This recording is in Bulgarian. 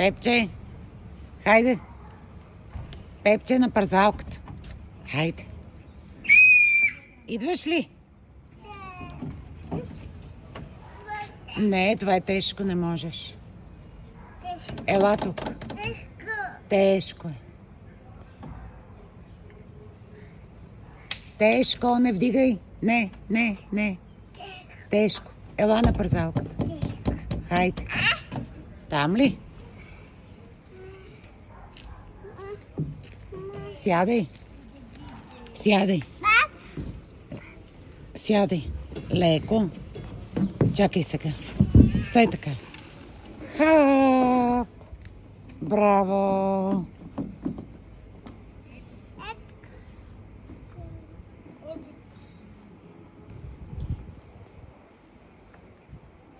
Пепче, хайде. Пепче на парзалката. Хайде. Идваш ли? Не, това е тежко, не можеш. Ела тук. Тежко е. Тежко, не вдигай. Не. Тежко. Ела на парзалката. Хайде. Там ли? Сядай. Сядай. Леко. Чакай сега. Стой така. Хап! Браво!